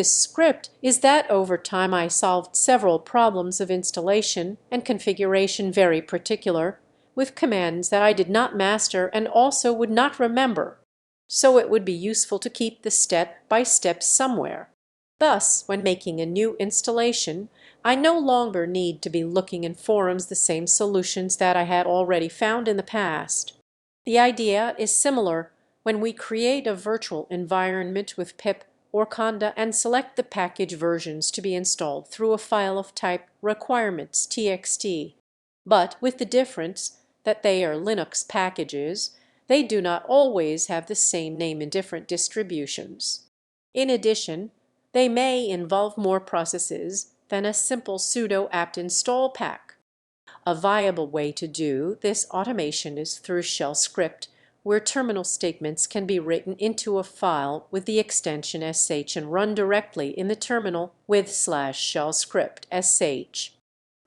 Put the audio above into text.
This script is that over time I solved several problems of installation and configuration very particular, with commands that I did not master and also would not remember, so it would be useful to keep the step by step somewhere. Thus, when making a new installation, I no longer need to be looking in forums the same solutions that I had already found in the past. The idea is similar when we create a virtual environment with pip or conda and select the package versions to be installed through a file of type requirements.txt, but with the difference that they are Linux packages. They do not always have the same name in different distributions. In addition, they may involve more processes than a simple sudo apt install pack. A viable way to do this automation is through shell script, where terminal statements can be written into a file with the extension sh and run directly in the terminal with /shell script sh.